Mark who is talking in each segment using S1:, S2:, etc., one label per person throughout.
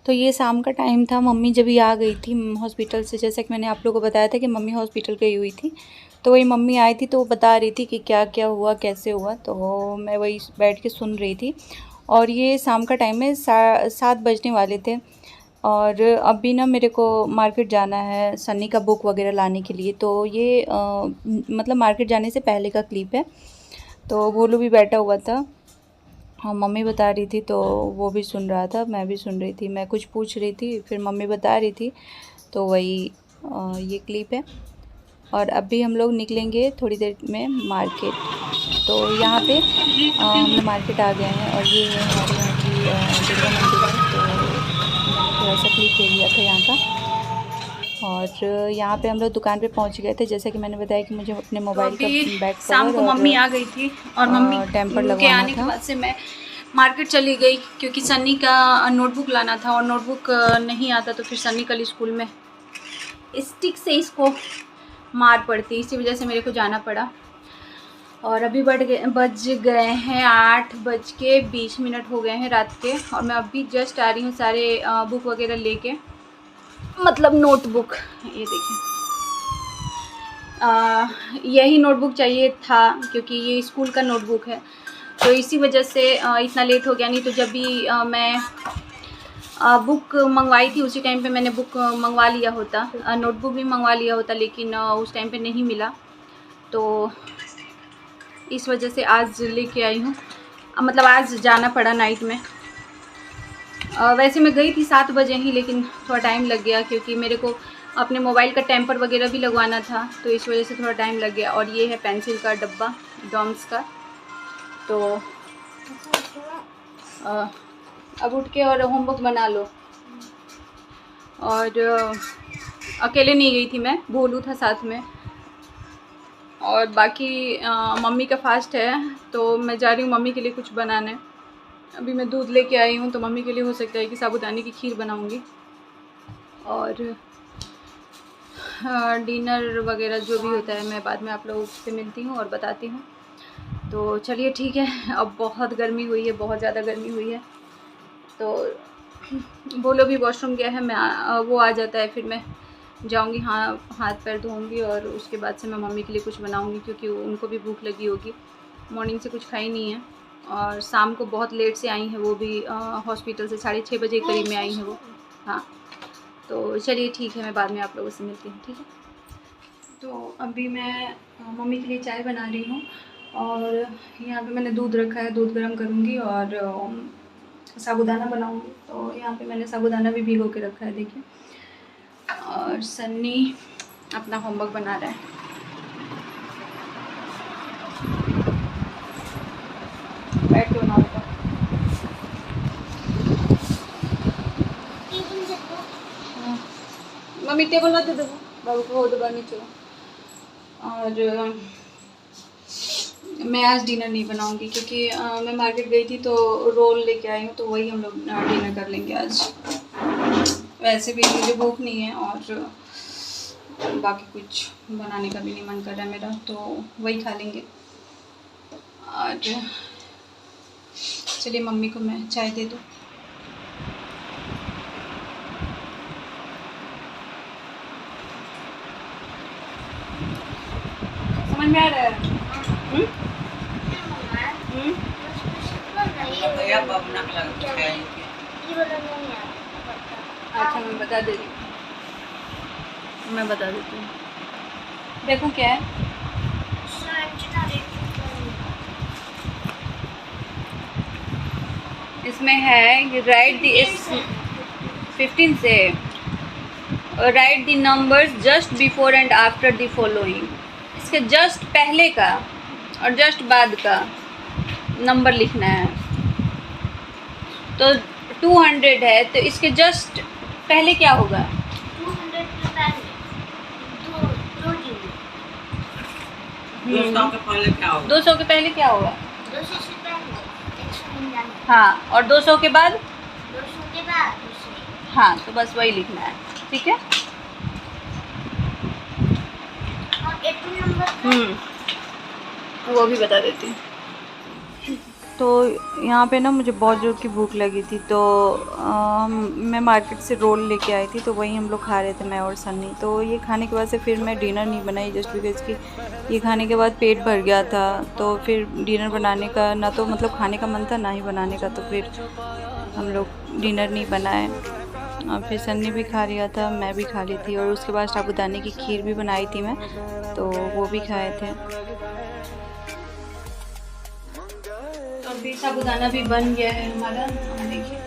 S1: तो ये शाम का टाइम था, मम्मी जब ही आ गई थी हॉस्पिटल से। जैसा कि मैंने आप लोगों को बताया था कि मम्मी हॉस्पिटल गई हुई थी, तो वही मम्मी आई थी तो वो बता रही थी कि क्या क्या हुआ, कैसे हुआ। तो मैं वही बैठ के सुन रही थी। और ये शाम का टाइम है, 7 बजने वाले थे। और अभी ना मेरे को मार्केट जाना है सन्नी का बुक वगैरह लाने के लिए। तो ये मतलब मार्केट जाने से पहले का क्लिप है। तो भोलू भी बैठा हुआ था, हाँ मम्मी बता रही थी तो वो भी सुन रहा था, मैं भी सुन रही थी। मैं कुछ पूछ रही थी, फिर मम्मी बता रही थी, तो वही ये क्लिप है। और अभी हम लोग निकलेंगे थोड़ी देर में मार्केट। तो यहाँ पे हम लोग मार्केट आ गए हैं और ये है हमारे यहाँ की दुर्गा मंदिर है। तो मैंने थोड़ा सा क्लिप ले लिया था यहाँ का। और यहाँ पे हम लोग दुकान पे पहुँच गए थे। जैसे कि मैंने बताया कि मुझे अपने
S2: तो
S1: मोबाइल का
S2: अभी
S1: बैक
S2: शाम
S1: कवर
S2: को
S1: और
S2: मम्मी आ गई थी और मम्मी
S1: टेम्पर
S2: के
S1: लगवाना
S2: आने के
S1: था।
S2: बाद से मैं मार्केट चली गई, क्योंकि सन्नी का नोटबुक लाना था और नोटबुक नहीं आता तो फिर सन्नी कल स्कूल में स्टिक से इसको मार पड़ती, इसी वजह से मेरे को जाना पड़ा। और अभी बज गए हैं 8:20 हो गए हैं रात के। और मैं अभी जस्ट आ रही हूँ सारे बुक वगैरह लेके, मतलब नोटबुक। ये देखिए, यही नोटबुक चाहिए था क्योंकि ये स्कूल का नोटबुक है, तो इसी वजह से इतना लेट हो गया। नहीं तो जब भी मैं बुक मंगवाई थी उसी टाइम पे मैंने बुक मंगवा लिया होता, नोटबुक भी मंगवा लिया होता, लेकिन उस टाइम पे नहीं मिला, तो इस वजह से आज लेके आई हूँ। मतलब आज जाना पड़ा नाइट में। वैसे मैं गई थी 7 बजे ही, लेकिन थोड़ा टाइम लग गया क्योंकि मेरे को अपने मोबाइल का टेम्पर वगैरह भी लगवाना था, तो इस वजह से थोड़ा टाइम लग गया। और ये है पेंसिल का डब्बा डॉम्स का। तो अब उठ के और होमवर्क बना लो। और अकेले नहीं गई थी मैं, भोलू था साथ में। और बाकी मम्मी का फास्ट है तो मैं जा रही हूँ मम्मी के लिए कुछ बनाने। अभी मैं दूध लेके आई हूँ, तो मम्मी के लिए हो सकता है कि साबूदाने की खीर बनाऊँगी। और डिनर वगैरह जो भी होता है मैं बाद में आप लोगों से मिलती हूँ और बताती हूँ। तो चलिए ठीक है। अब बहुत गर्मी हुई है, बहुत ज़्यादा गर्मी हुई है। तो बोलो भी वॉशरूम गया है, मैं वो आ जाता है, फिर मैं जाऊँगी, हाथ पैर धोऊँगी और उसके बाद से मैं मम्मी के लिए कुछ बनाऊँगी, क्योंकि उनको भी भूख लगी होगी। मॉर्निंग से कुछ खाई नहीं है और शाम को बहुत लेट से आई हैं वो भी, हॉस्पिटल से 6:30 बजे करीब में आई हैं वो। हाँ, तो चलिए ठीक है, मैं बाद में आप लोगों से मिलती हूँ, ठीक है। तो अभी मैं मम्मी के लिए चाय बना रही हूँ और यहाँ पे मैंने दूध रखा है, दूध गर्म करूँगी और साबूदाना बनाऊँगी। तो यहाँ पे मैंने साबूदाना भी भिगो के रखा है, देखिए। और सन्नी अपना होमवर्क बना रहा है। बैठ के बनाओ बेटा। मम्मी टेबल मत दे दो बाबू को, हो दबा नीचे। और मैं आज डिनर नहीं बनाऊंगी क्योंकि मैं मार्केट गई थी तो रोल लेके आई हूँ, तो वही हम लोग डिनर कर लेंगे आज। वैसे भी मुझे भूख नहीं है और बाकी कुछ बनाने का भी नहीं मन कर रहा है मेरा, तो वही खा लेंगे। और चलिए मम्मी को मैं चाय दे दूँ। समझ में आ रहा है? अच्छा मैं बता दे रही हूँ, मैं बता देती हूँ। देखो क्या है, इसमें है राइट दी 15 से right the numbers just before and after the following. इसके जस्ट पहले का और जस्ट बाद का नंबर लिखना है। तो 200 है, तो इसके जस्ट पहले क्या होगा?
S3: 200 के पहले दो
S2: 200 के पहले क्या होगा? 200 के पहले क्या होगा?
S3: 200 से पहले 199।
S2: हाँ, और 200 के बाद?
S3: 200 के बाद 200।
S2: हाँ, तो बस वही लिखना है, ठीक है।
S3: और 18 नंबर
S2: वो भी बता देती हूँ।
S1: तो यहाँ पे ना मुझे बहुत ज़ोर की भूख लगी थी, तो मैं मार्केट से रोल लेके आई थी, तो वही हम लोग खा रहे थे, मैं और सन्नी। तो ये खाने के बाद से फिर मैं डिनर नहीं बनाई, जस्ट बिकॉज कि ये खाने के बाद पेट भर गया था। तो फिर डिनर बनाने का ना तो मतलब खाने का मन था, ना ही बनाने का, तो फिर हम लोग डिनर नहीं बनाए। और फिर सन्नी भी खा लिया था, मैं भी खा ली थी, और उसके बाद साबूदाने की खीर भी बनाई थी मैं, तो वो भी खाए थे।
S2: अभी साबूदाना भी बन गया है हमारा, देखिए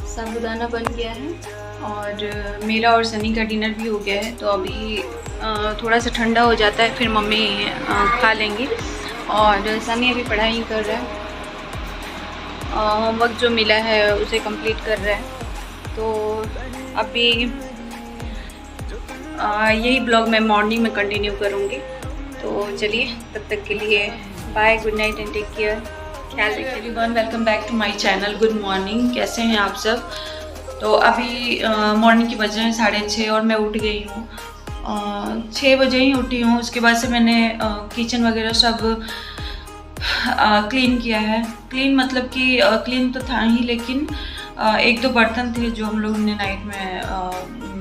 S2: साबूदाना बन गया है, और मेरा और सनी का डिनर भी हो गया है। तो अभी थोड़ा सा ठंडा हो जाता है, फिर मम्मी खा लेंगी। और सनी अभी पढ़ाई कर रहा है, होमवर्क जो मिला है उसे कंप्लीट कर रहा है। तो अभी यही ब्लॉग मैं मॉर्निंग में कंटिन्यू करूँगी। तो चलिए, तब तक के लिए bye, good night and take care, ख्याल रखिए everyone. Welcome back to my channel. Good morning, कैसे हैं आप सब? तो अभी मॉर्निंग की बज रहे हैं 6:30 और मैं उठ गई हूँ। 6 बजे ही उठी हूँ। उसके बाद से मैंने किचन वगैरह सब क्लीन किया है। क्लीन मतलब कि क्लीन तो था ही, लेकिन 1-2 बर्तन थे जो हम लोग ने नाइट में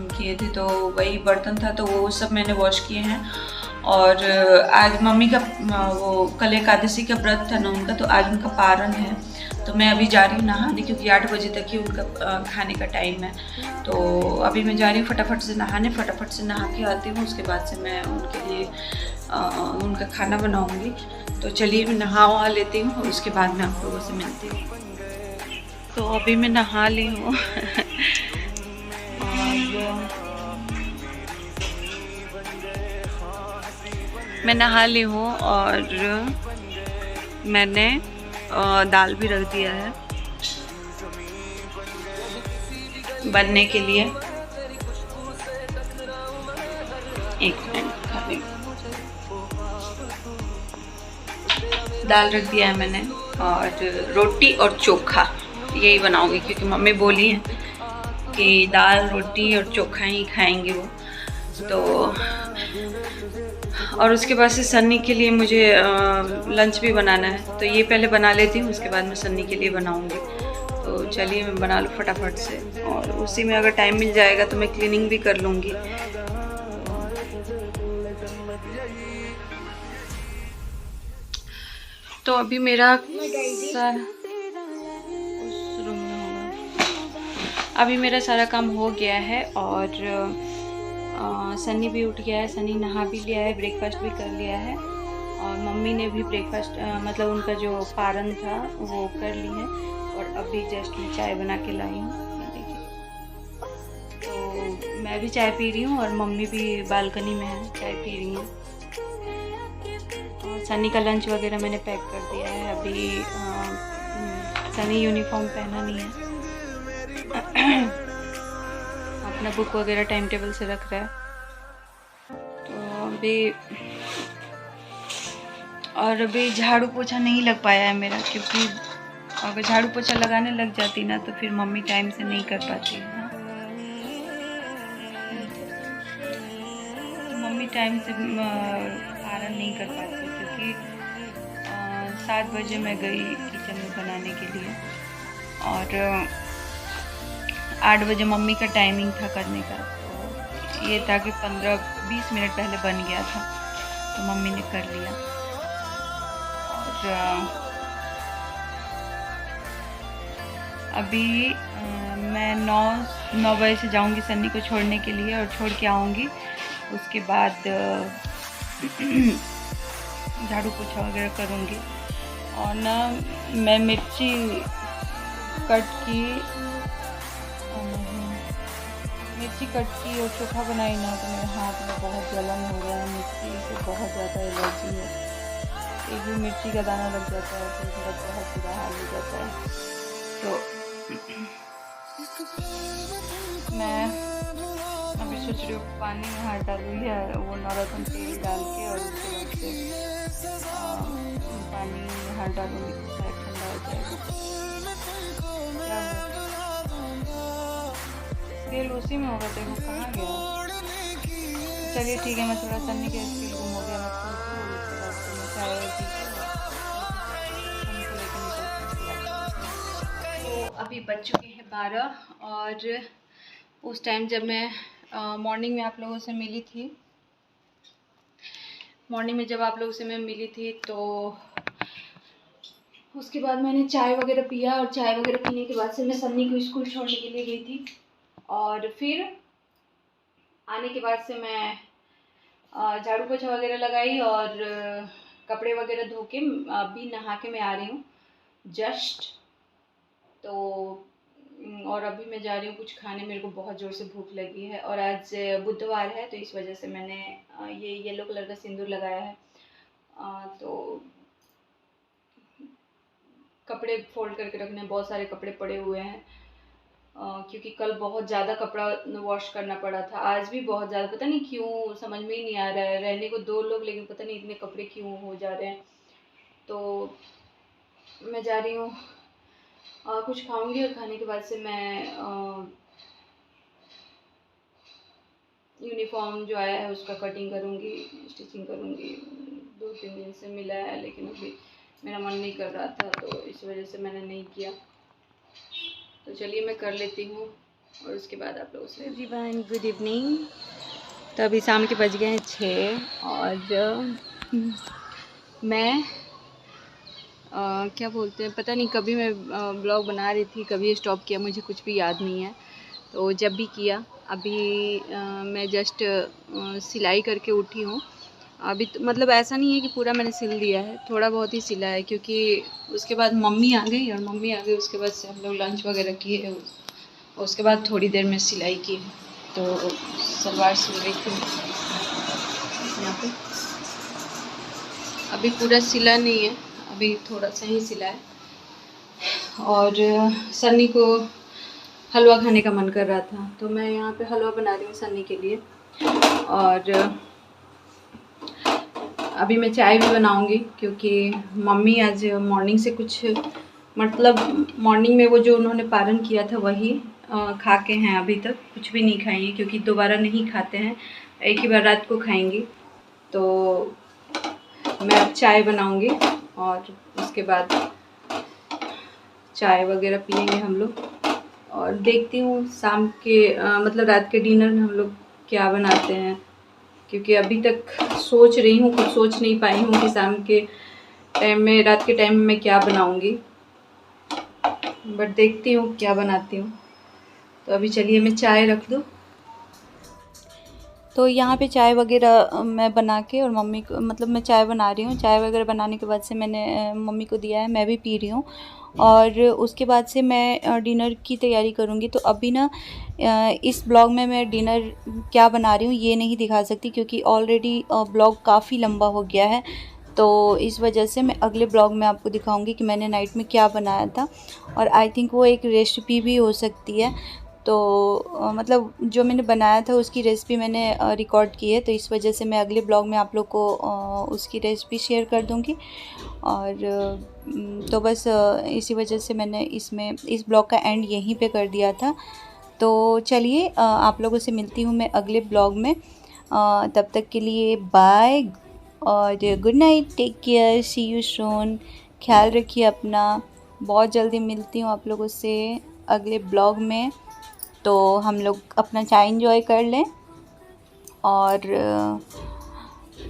S2: किए थे, तो वही बर्तन था, तो वो सब मैंने वॉश किए हैं। और आज मम्मी का वो कल एकादशी का व्रत था ना उनका, तो आज उनका पारण है। तो मैं अभी जा रही हूँ नहाने, क्योंकि 8 बजे तक ही उनका खाने का टाइम है। तो अभी मैं जा रही हूँ फटाफट से नहाने, फटाफट से नहा के आती हूँ। उसके बाद से मैं उनके लिए उनका खाना बनाऊँगी। तो चलिए मैं नहा वहा लेती हूँ, और उसके बाद मैं आप लोगों से मिलती हूँ। तो अभी मैं नहा ली हूँ मैं नहा ली हूँ, और मैंने दाल भी रख दिया है बनने के लिए। एक मिनट, दाल रख दिया है मैंने, और रोटी और चोखा यही बनाऊंगी, क्योंकि मम्मी बोली है कि दाल रोटी और चोखा ही खाएंगे वो। तो और उसके बाद से सन्नी के लिए मुझे लंच भी बनाना है, तो ये पहले बना लेती हूँ, उसके बाद मैं सन्नी के लिए बनाऊँगी। तो चलिए मैं बना लूँ फटाफट से, और उसी में अगर टाइम मिल जाएगा तो मैं क्लीनिंग भी कर लूँगी। तो अभी मेरा अभी मेरा सारा काम हो गया है, और सन्नी भी उठ गया है, सन्नी नहा भी लिया है, ब्रेकफास्ट भी कर लिया है, और मम्मी ने भी ब्रेकफास्ट मतलब उनका जो पारण था वो कर ली है। और अभी जस्ट मैं चाय बना के लाई हूँ, देखिए। तो मैं भी चाय पी रही हूँ, और मम्मी भी बालकनी में है, चाय पी रही हैं। और सन्नी का लंच वगैरह मैंने पैक कर दिया है। अभी सन्नी यूनिफॉर्म पहना नहीं है, अपना बुक वगैरह टाइम टेबल से रख रहा है। तो अभी झाड़ू पोछा नहीं लग पाया है मेरा, क्योंकि अगर झाड़ू पोछा लगाने लग जाती ना तो फिर मम्मी टाइम से नहीं कर पाती है। तो मम्मी टाइम से पारण नहीं कर पाती, क्योंकि 7 बजे मैं गई किचन में बनाने के लिए, और 8 बजे मम्मी का टाइमिंग था करने का। तो ये था कि 15-20 मिनट पहले बन गया था, तो मम्मी ने कर लिया। और अभी मैं 9 बजे से जाऊंगी सन्नी को छोड़ने के लिए, और छोड़ के आऊंगी। उसके बाद झाड़ू पोछा वगैरह करूंगी। और ना मैं मिर्ची कट की और चोखा बनाई ना, तो मेरे हाथ में बहुत जलन हो रहा है, मिर्ची से बहुत ज़्यादा एलर्जी है। एक भी मिर्ची का दाना लग जाता है तो मेरा बहुत बुरा हाल हो जाता है। तो मैं अभी सोच रही हूँ पानी में हाथ डालूँ, या वो नवरत्न तेल डाल के, और उसके बाद से पानी में हाथ डालूँगी तो शायद ठंडा हो जाएगा। क्या तेल उसी में होगा, देखो कहाँ गया। चलिए ठीक है, मैं थोड़ा सन्नी के स्पीड गुम हो गया, मैं खोलती हूँ, उसके बाद मैं चाय बज चुके हैं 12 और उस टाइम जब मैं मॉर्निंग में आप लोगों से मिली थी, तो उसके बाद मैंने चाय वगैरह पिया और चाय वगैरह पीने के बाद से मैं सन्नी को स्कूल छोड़ने के लिए गई थी। और फिर आने के बाद से मैं झाड़ू पोछा वगैरह लगाई और कपड़े वगैरह धो के अभी नहा के मैं आ रही हूँ जस्ट। तो और अभी मैं जा रही हूँ कुछ खाने, मेरे को बहुत ज़ोर से भूख लगी है और आज बुधवार है तो इस वजह से मैंने ये येलो कलर का सिंदूर लगाया है। तो कपड़े फोल्ड करके रखने, बहुत सारे कपड़े पड़े हुए हैं क्योंकि कल बहुत ज़्यादा कपड़ा वॉश करना पड़ा था, आज भी बहुत ज़्यादा, पता नहीं क्यों, समझ में ही नहीं आ रहा है। रहने को 2 लोग लेकिन पता नहीं इतने कपड़े क्यों हो जा रहे हैं। तो मैं जा रही हूँ, कुछ खाऊंगी और खाने के बाद से मैं यूनिफॉर्म जो आया है उसका कटिंग करूँगी, स्टिचिंग करूँगी। 2-3 दिन से मिला है लेकिन अभी मेरा मन नहीं कर रहा था तो इस वजह से मैंने नहीं किया। तो चलिए मैं कर लेती हूँ और उसके बाद आप लोगों से। Everyone good evening. तो अभी शाम के बज गए हैं 6 और मैं क्या बोलते हैं, पता नहीं कभी मैं ब्लॉग बना रही थी, कभी स्टॉप किया, मुझे कुछ भी याद नहीं है। तो जब भी किया, अभी मैं जस्ट सिलाई करके उठी हूँ अभी। तो मतलब ऐसा नहीं है कि पूरा मैंने सिल दिया है, थोड़ा बहुत ही सिला है क्योंकि उसके बाद मम्मी आ गई और मम्मी आ गई उसके बाद से हम लोग लंच वगैरह किए, उसके बाद थोड़ी देर में सिलाई की। तो सलवार सिल रही थी यहाँ पे, अभी पूरा सिला नहीं है, अभी थोड़ा सा ही सिला है। और सन्नी को हलवा खाने का मन कर रहा था तो मैं यहाँ पे हलवा बना रही हूँ सन्नी के लिए। और अभी मैं चाय भी बनाऊँगी क्योंकि मम्मी आज मॉर्निंग से कुछ, मतलब मॉर्निंग में वो जो उन्होंने पारण किया था वही खा के हैं, अभी तक कुछ भी नहीं खाई है क्योंकि दोबारा नहीं खाते हैं, एक ही बार रात को खाएंगी। तो मैं अब चाय बनाऊँगी और उसके बाद चाय वगैरह पियेंगे हम लोग। और देखती हूँ शाम के मतलब रात के डिनर में हम लोग क्या बनाते हैं, क्योंकि अभी तक सोच रही हूँ, कुछ सोच नहीं पाई हूँ कि शाम के टाइम में, रात के टाइम में मैं क्या बनाऊँगी, बट देखती हूँ क्या बनाती हूँ। तो अभी चलिए मैं चाय रख दूँ।
S1: तो यहाँ पे चाय वगैरह मैं बना के और मम्मी को, मतलब मैं चाय बना रही हूँ, चाय वगैरह बनाने के बाद से मैंने मम्मी को दिया है, मैं भी पी रही हूँ। और उसके बाद से मैं डिनर की तैयारी करूँगी। तो अभी ना इस ब्लॉग में मैं डिनर क्या बना रही हूँ ये नहीं दिखा सकती क्योंकि ऑलरेडी ब्लॉग काफ़ी लंबा हो गया है। तो इस वजह से मैं अगले ब्लॉग में आपको दिखाऊंगी कि मैंने नाइट में क्या बनाया था, और आई थिंक वो एक रेसिपी भी हो सकती है। तो मतलब जो मैंने बनाया था उसकी रेसिपी मैंने रिकॉर्ड की है, तो इस वजह से मैं अगले ब्लॉग में आप लोग को उसकी रेसिपी शेयर कर दूँगी। और तो बस इसी वजह से मैंने इसमें इस ब्लॉग का एंड यहीं पे कर दिया था। तो चलिए आप लोगों से मिलती हूँ मैं अगले ब्लॉग में, तब तक के लिए बाय और good night, take care, see you soon, ख्याल रखिए अपना। बहुत जल्दी मिलती हूँ आप लोगों से अगले ब्लॉग में। तो हम लोग अपना चाय एंजॉय कर लें। और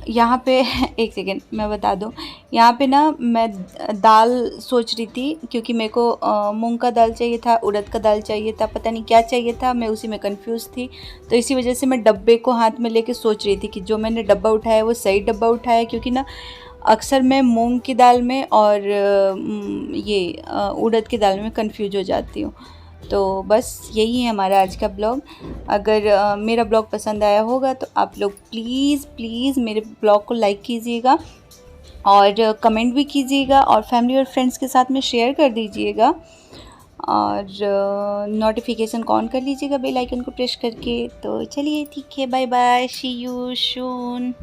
S1: यहाँ पे एक सेकेंड मैं बता दूँ, यहाँ पे ना मैं दाल सोच रही थी क्योंकि मेरे को मूंग का दाल चाहिए था, उड़द का दाल चाहिए था, पता नहीं क्या चाहिए था, मैं उसी में कंफ्यूज थी। तो इसी वजह से मैं डब्बे को हाथ में लेके सोच रही थी कि जो मैंने डब्बा उठाया वो सही डब्बा उठाया, क्योंकि ना अक्सर मैं मूंग की दाल में और ये उड़द की दाल में कंफ्यूज हो जाती हूँ। तो बस यही है हमारा आज का ब्लॉग। अगर मेरा ब्लॉग पसंद आया होगा तो आप लोग प्लीज़ मेरे ब्लॉग को लाइक कीजिएगा और कमेंट भी कीजिएगा और फैमिली और फ्रेंड्स के साथ में शेयर कर दीजिएगा। और नोटिफिकेशन ऑन कर लीजिएगा बेल आइकन को प्रेस करके। तो चलिए ठीक है, bye bye, see you soon.